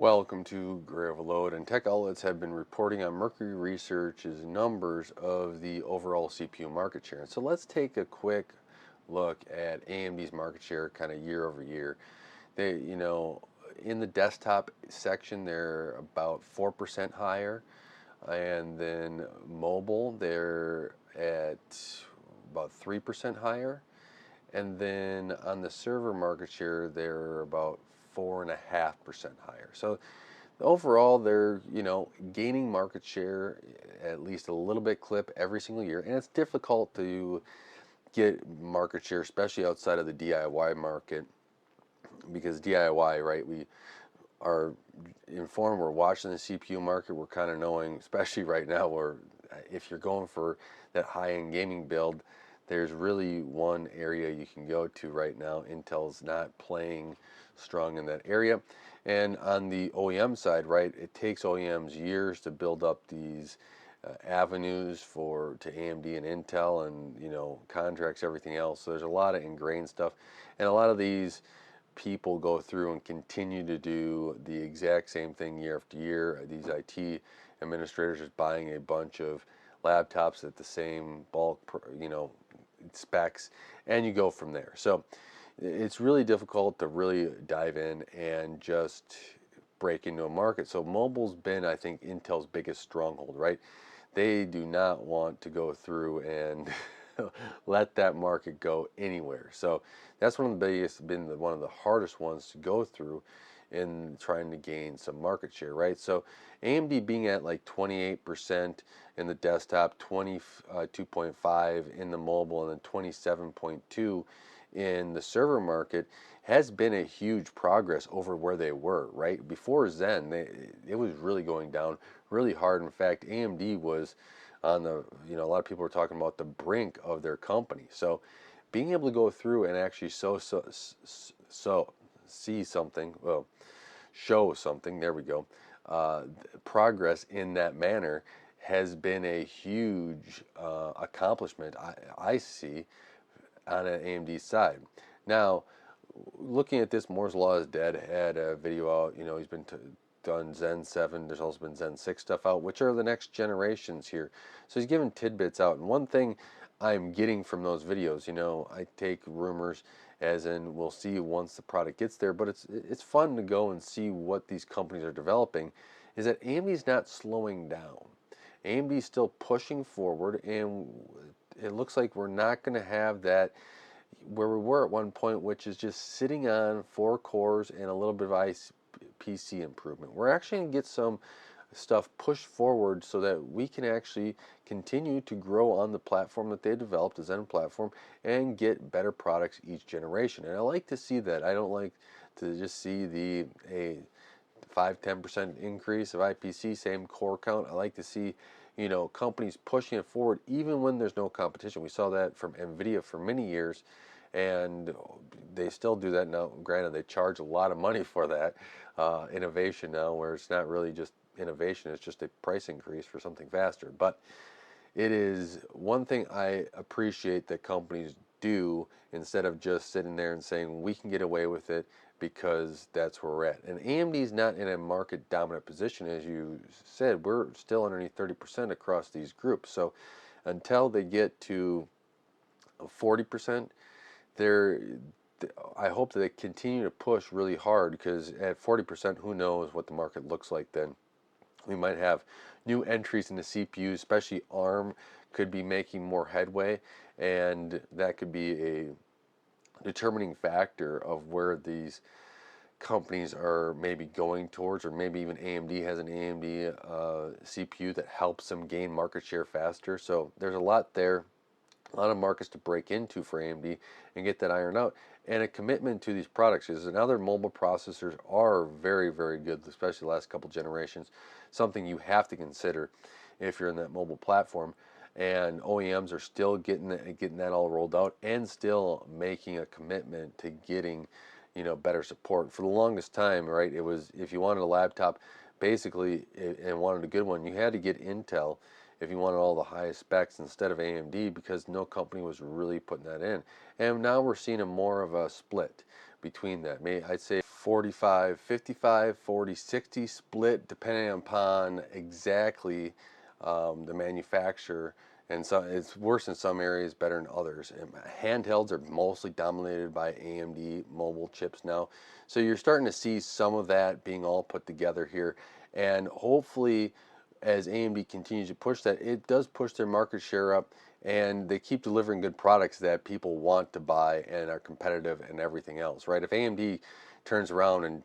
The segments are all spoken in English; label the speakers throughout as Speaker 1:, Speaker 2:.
Speaker 1: Welcome to Gray Overload, and tech outlets have been reporting on Mercury Research's numbers of the overall CPU market share. So let's take a quick look at AMD's market share kind of year over year. In the desktop section, they're about 4% higher, and then mobile, they're at about 3% higher. And then on the server market share, they're about 4.5% higher. So overall, they're gaining market share at least a little bit clip every single year, and it's difficult to get market share, especially outside of the DIY market, because DIY, right? We are informed. We're watching the CPU market. We're kind of knowing, especially right now, where if you're going for that high-end gaming build, there's really one area you can go to right now. Intel's not playing strong in that area. And on the OEM side, right, it takes OEMs years to build up these avenues to AMD and Intel, and contracts, everything else. So there's a lot of ingrained stuff, and a lot of these people go through and continue to do the exact same thing year after year. These IT administrators are buying a bunch of laptops at the same bulk, specs, and you go from there. So it's really difficult to really dive in and just break into a market. So mobile's been, I think, Intel's biggest stronghold, right? They do not want to go through and let that market go anywhere. So that's one of the biggest, one of the hardest ones to go through in trying to gain some market share, right? So AMD being at like 28% in the desktop, 22.5 in the mobile, and then 27.2 in the server market has been a huge progress over where they were, right? Before Zen, it was really going down really hard. In fact, AMD was on the, a lot of people were talking about the brink of their company. So being able to go through and actually see something, well, show something, there we go, progress in that manner has been a huge accomplishment I see on an AMD side. Now, looking at this, Moore's Law is Dead had a video out. He's been done Zen 7. There's also been Zen 6 stuff out, which are the next generations here. So he's giving tidbits out. And one thing I'm getting from those videos, I take rumors as in we'll see once the product gets there, but it's fun to go and see what these companies are developing, is that AMD's not slowing down. AMD's still pushing forward, and it looks like we're not going to have that where we were at one point, which is just sitting on 4 cores and a little bit of IPC improvement. We're actually going to get some stuff pushed forward so that we can actually continue to grow on the platform that they developed, the Zen platform, and get better products each generation. And I like to see that. I don't like to just see a 5-10% increase of IPC, same core count. I like to see companies pushing it forward even when there's no competition. We saw that from NVIDIA for many years, and they still do that now. Granted, they charge a lot of money for that innovation now, where it's not really just innovation, it's just a price increase for something faster. But it is one thing I appreciate that companies do, instead of just sitting there and saying we can get away with it because that's where we're at. And AMD's not in a market dominant position, as you said. We're still underneath 30% across these groups. So until they get to 40%, I hope that they continue to push really hard, because at 40%, who knows what the market looks like then. We might have new entries into CPUs, especially ARM could be making more headway, and that could be a determining factor of where these companies are maybe going towards, or maybe even AMD has an AMD CPU that helps them gain market share faster. So there's a lot there, a lot of markets to break into for AMD and get that ironed out, and a commitment to these products. Because now their mobile processors are very, very good, especially the last couple generations. Something you have to consider if you're in that mobile platform. And OEMs are still getting that all rolled out, and still making a commitment to getting better support. For the longest time, right, it was, if you wanted a laptop basically and wanted a good one, you had to get Intel if you wanted all the highest specs instead of AMD, because no company was really putting that in. And now we're seeing more of a split between that. I'd say 45, 55, 40, 60 split depending upon exactly the manufacturer. And so it's worse in some areas, better in others. And handhelds are mostly dominated by AMD mobile chips now. So you're starting to see some of that being all put together here. And hopefully, as AMD continues to push that, it does push their market share up, and they keep delivering good products that people want to buy and are competitive and everything else, right? If AMD turns around and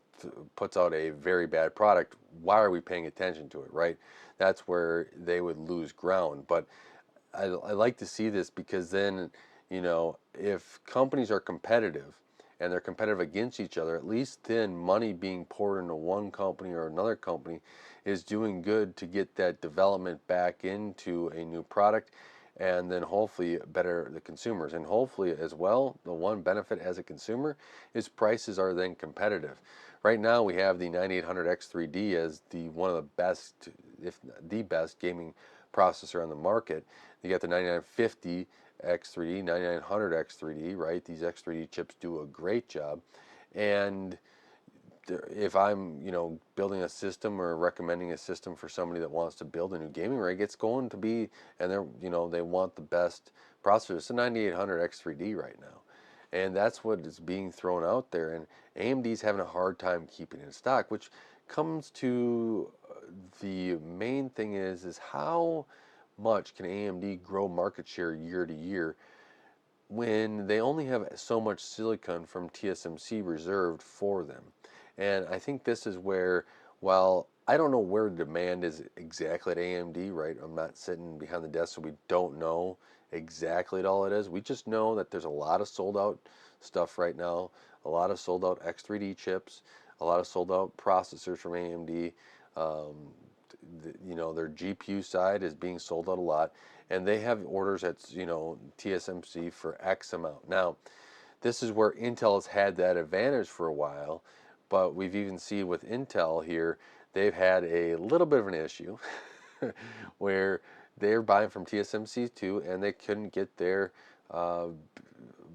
Speaker 1: puts out a very bad product, why are we paying attention to it, right? That's where they would lose ground. But I like to see this because then, if companies are competitive and they're competitive against each other, at least then money being poured into one company or another company is doing good to get that development back into a new product, and then hopefully better the consumers. And hopefully as well, the one benefit as a consumer is prices are then competitive. Right now we have the 9800 X3D as the one of the best, if the best gaming processor on the market. You got the 9950 X3D, 9900 X3D, right? These X3D chips do a great job. And if I'm, building a system or recommending a system for somebody that wants to build a new gaming rig, it's going to be, and they want the best processor. It's a 9800 X3D right now. And that's what is being thrown out there. And AMD's having a hard time keeping it in stock, which comes to the main thing is how much can AMD grow market share year to year when they only have so much silicon from TSMC reserved for them. And I think this is where, while I don't know where the demand is exactly at AMD, right? I'm not sitting behind the desk, so we don't know exactly all it is. We just know that there's a lot of sold out stuff right now, a lot of sold out X3D chips, a lot of sold out processors from AMD. Um, their GPU side is being sold out a lot, and they have orders at TSMC for X amount. Now, this is where Intel has had that advantage for a while, but we've even seen with Intel here, they've had a little bit of an issue where they're buying from TSMC too, and they couldn't get their uh,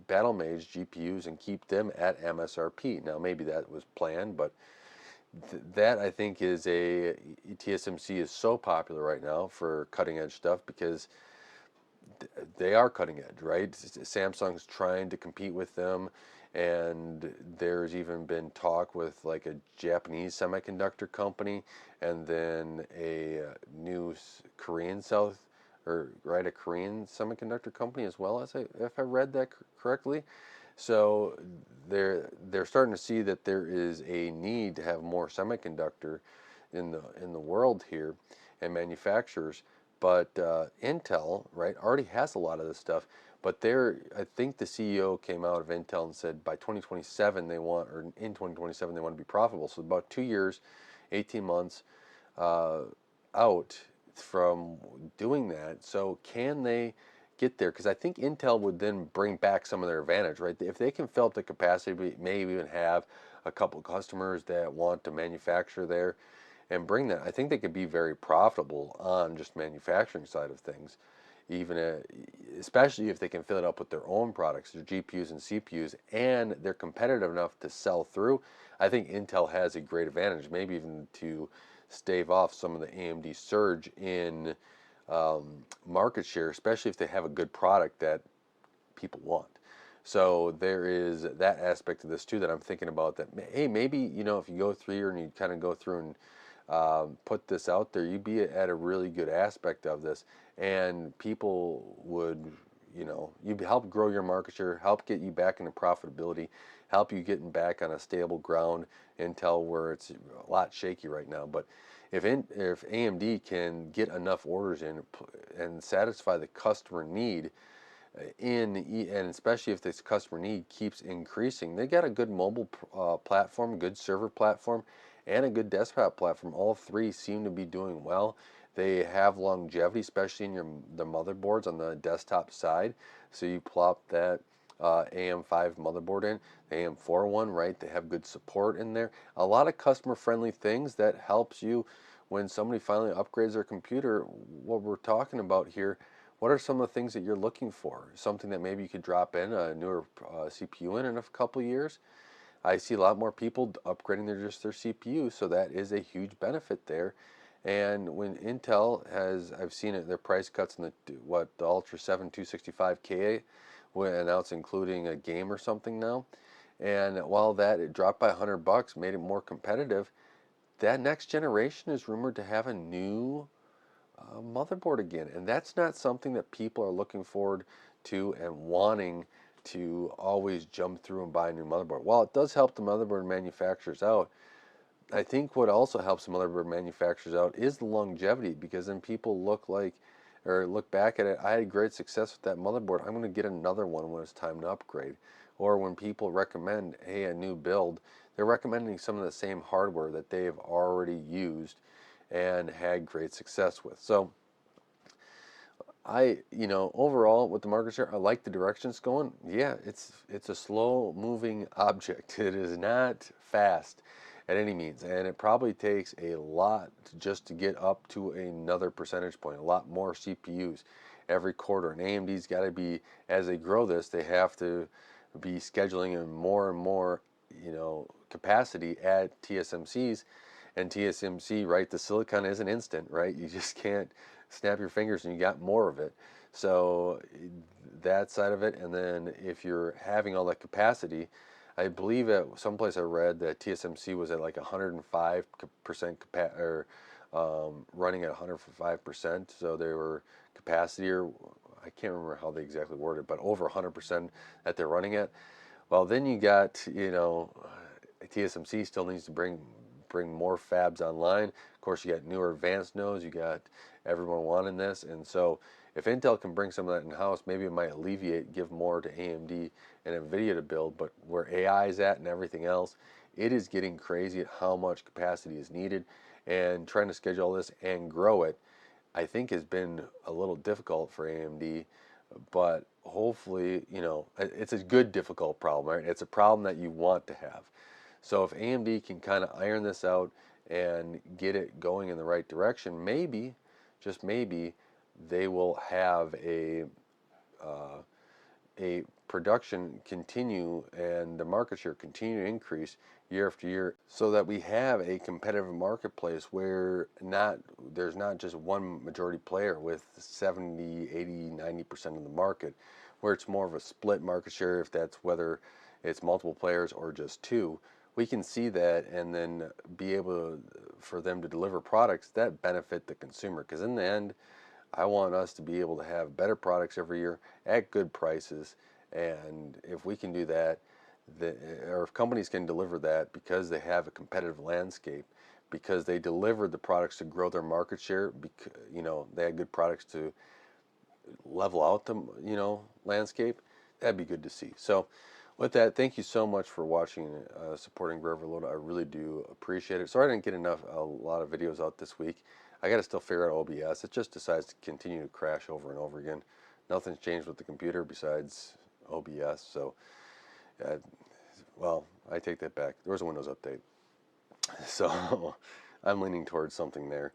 Speaker 1: Battlemage GPUs and keep them at MSRP. Now, maybe that was planned, but that I think is TSMC is so popular right now for cutting edge stuff because they are cutting edge, right? Samsung's trying to compete with them, and there's even been talk with like a Japanese semiconductor company, and then a new Korean a Korean semiconductor company as well, as if I read that correctly. So they're starting to see that there is a need to have more semiconductor in the world here and manufacturers. But Intel, right, already has a lot of this stuff. But I think the CEO came out of Intel and said by 2027 or in 2027 they want to be profitable. So about 2 years, 18 months uh, out from doing that. So can they get there? Because I think Intel would then bring back some of their advantage, right? If they can fill up the capacity, maybe even have a couple of customers that want to manufacture there and bring that. I think they could be very profitable on just manufacturing side of things, even especially if they can fill it up with their own products, their GPUs and CPUs, and they're competitive enough to sell through. I think Intel has a great advantage, maybe even to stave off some of the AMD surge in market share, especially if they have a good product that people want. So there is that aspect of this too that I'm thinking about. That hey, maybe if you go through here and you kind of go through and put this out there, you'd be at a really good aspect of this, and people would, you'd help grow your market share, help get you back into profitability, help you getting back on a stable ground until where it's a lot shaky right now. But if AMD can get enough orders in and satisfy the customer need and especially if this customer need keeps increasing, they got a good mobile platform, good server platform, and a good desktop platform. All three seem to be doing well. They have longevity, especially in the motherboards on the desktop side. So you plop that AM5 motherboard in, the AM4 one, right? They have good support in there. A lot of customer-friendly things that helps you when somebody finally upgrades their computer. What we're talking about here, what are some of the things that you're looking for? Something that maybe you could drop in a newer CPU in a couple years. I see a lot more people upgrading their CPU, so that is a huge benefit there. And when Intel has, I've seen it, their price cuts in the Ultra 7 265K when announced, including a game or something now. And while that it dropped by $100, made it more competitive, that next generation is rumored to have a new motherboard again, and that's not something that people are looking forward to and wanting to always jump through and buy a new motherboard. While it does help the motherboard manufacturers out, I think what also helps the motherboard manufacturers out is the longevity, because then people look back at it. I had great success with that motherboard. I'm going to get another one when it's time to upgrade. Or when people recommend, hey, a new build, they're recommending some of the same hardware that they've already used and had great success with. So overall with the market share, I like the direction it's going. Yeah, it's a slow moving object. It is not fast at any means, and it probably takes a lot just to get up to another percentage point, a lot more CPUs every quarter. And AMD's got to be, as they grow this, they have to be scheduling in more and more, capacity at TSMC's. And TSMC, right, the silicon isn't instant, right? You just can't snap your fingers and you got more of it. So that side of it, and then if you're having all that capacity, I believe at someplace I read that TSMC was at like 105% running at 105%. So they were capacity, or I can't remember how they exactly worded, but over 100% that they're running at. Well, then you got, TSMC still needs to bring more fabs online. Of course, you got newer advanced nodes. You got everyone wanting this, and so if Intel can bring some of that in house, maybe it might give more to AMD and Nvidia to build. But where AI is at and everything else, it is getting crazy at how much capacity is needed, and trying to schedule all this and grow it, I think, has been a little difficult for AMD. But hopefully, it's a good difficult problem, right? It's a problem that you want to have. So if AMD can kind of iron this out and get it going in the right direction, maybe, just maybe, they will have a production continue and the market share continue to increase year after year, so that we have a competitive marketplace where there's not just one majority player with 70, 80, 90% of the market, where it's more of a split market share, if that's whether it's multiple players or just two. We can see that and then be able for them to deliver products that benefit the consumer, because in the end, I want us to be able to have better products every year at good prices. And if we can do that, or if companies can deliver that because they have a competitive landscape, because they delivered the products to grow their market share, because, they had good products to level out the, landscape, that'd be good to see. So with that, thank you so much for watching, supporting Grow Overload. I really do appreciate it. Sorry I didn't get a lot of videos out this week. I got to still figure out OBS. It just decides to continue to crash over and over again. Nothing's changed with the computer besides OBS. So, well, I take that back. There was a Windows update. So I'm leaning towards something there.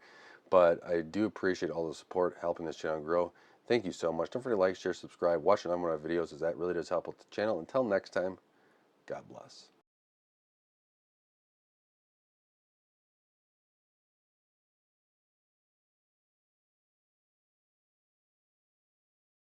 Speaker 1: But I do appreciate all the support helping this channel grow. Thank you so much. Don't forget to like, share, subscribe, watch a number of videos, as that really does help out the channel. Until next time, God bless.